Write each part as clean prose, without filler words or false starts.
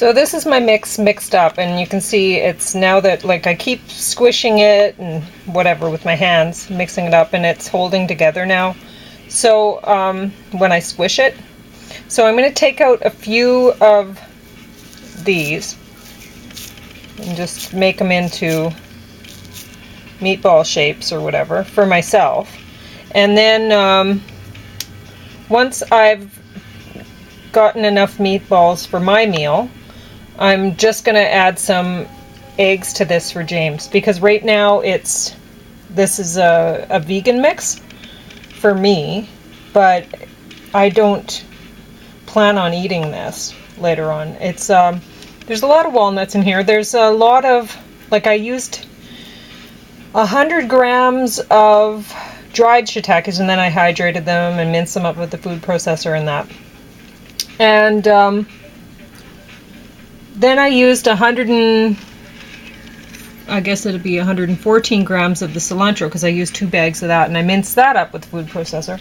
So this is my mix mixed up, and you can see it's now that, like, I keep squishing it and whatever with my hands, mixing it up, and it's holding together now. So when I squish it, so I'm going to take out a few of these and just make them into meatball shapes or whatever for myself. And then once I've gotten enough meatballs for my meal, I'm just going to add some eggs to this for James, because right now this is a vegan mix for me, but I don't plan on eating this later on. It's there's a lot of walnuts in here. There's a lot of, like, I used 100 grams of dried shiitakes, and then I hydrated them and minced them up with the food processor and that. And then I used I guess it'd be 114 grams of the cilantro, because I used 2 bags of that, and I minced that up with the food processor.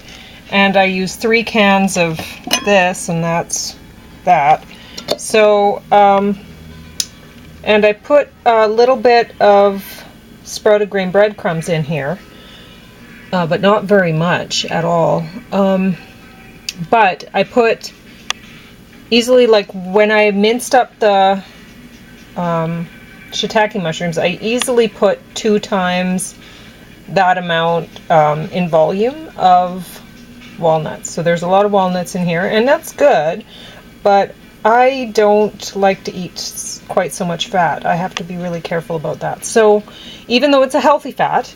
And I used 3 cans of this, and that's that. So, and I put a little bit of sprouted grain breadcrumbs in here, but not very much at all. But I put easily, like, when I minced up the shiitake mushrooms, I easily put 2 times that amount in volume of walnuts. So there's a lot of walnuts in here, and that's good, but I don't like to eat quite so much fat. I have to be really careful about that. So even though it's a healthy fat,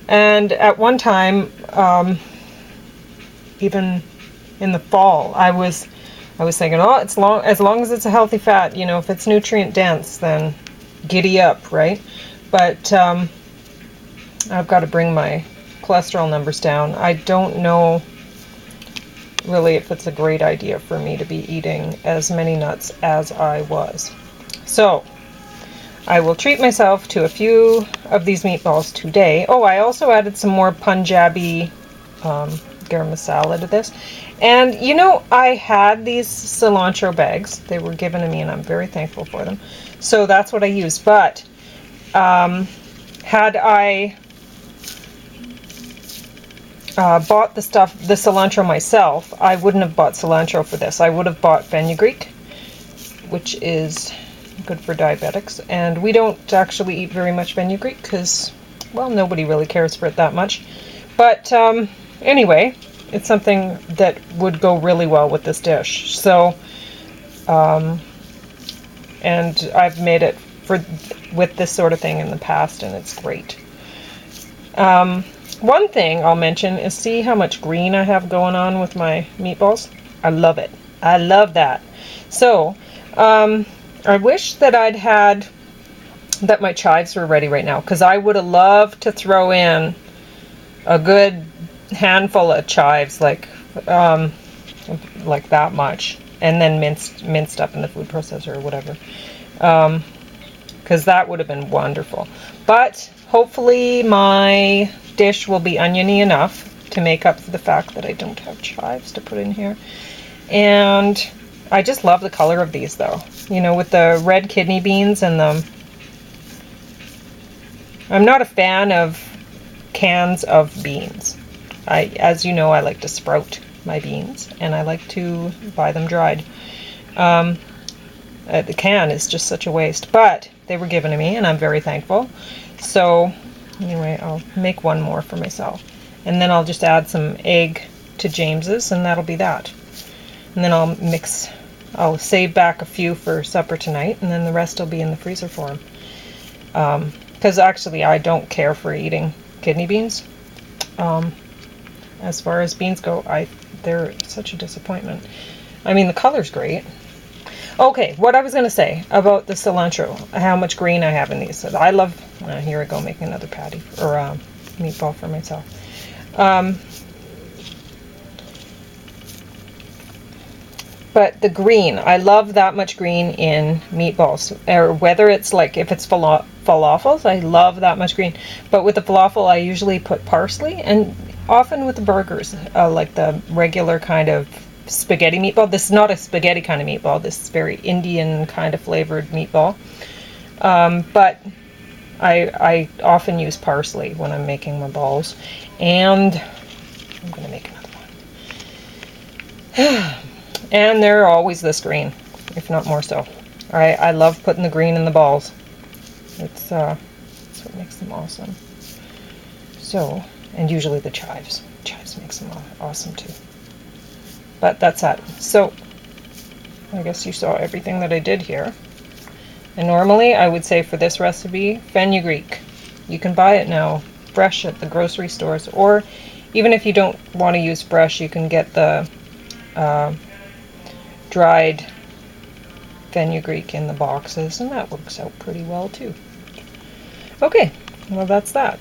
and at one time, even in the fall, I was thinking, oh, as long as it's a healthy fat, you know, if it's nutrient dense, then giddy up, right? But I've got to bring my cholesterol numbers down. I don't know really if it's a great idea for me to be eating as many nuts as I was. So I will treat myself to a few of these meatballs today. Oh, I also added some more Punjabi garam masala to this. And you know, I had these cilantro bags. They were given to me, and I'm very thankful for them. So that's what I used. But had I bought the cilantro myself, I wouldn't have bought cilantro for this. I would have bought fenugreek, which is good for diabetics. And we don't actually eat very much fenugreek because, well, nobody really cares for it that much. But anyway, it's something that would go really well with this dish. So, and I've made it with this sort of thing in the past, and it's great. One thing I'll mention is, see how much green I have going on with my meatballs? I love it. I love that. So, I wish that that my chives were ready right now, because I would have loved to throw in a good handful of chives, like that much, and then minced up in the food processor or whatever, because that would have been wonderful. But hopefully my dish will be oniony enough to make up for the fact that I don't have chives to put in here. And I just love the color of these, though, you know, with the red kidney beans and I'm not a fan of cans of beans. As you know, I like to sprout my beans, and I like to buy them dried. The can is just such a waste, but they were given to me, and I'm very thankful. So anyway, I'll make one more for myself, and then I'll just add some egg to James's, and that'll be that. And then I'll save back a few for supper tonight, and then the rest will be in the freezer for him. Because actually I don't care for eating kidney beans. As far as beans go, they're such a disappointment. I mean, the color's great. Okay, what I was going to say about the cilantro, how much green I have in these. I love, here I go, making another patty, or meatball for myself. But the green, I love that much green in meatballs, or whether it's like, if it's falafels, I love that much green. But with the falafel, I usually put parsley, and often with the burgers, like the regular kind of spaghetti meatball. This is not a spaghetti kind of meatball. This is very Indian kind of flavored meatball. But I often use parsley when I'm making my balls. And I'm going to make another one. And they're always this green, if not more so. I love putting the green in the balls. It's that's what makes them awesome. So, and usually the chives. Chives makes them awesome too. But that's that. So, I guess you saw everything that I did here. And normally I would say for this recipe, fenugreek. You can buy it now fresh at the grocery stores, or even if you don't want to use fresh, you can get the dried fenugreek in the boxes, and that works out pretty well too. Okay, well that's that.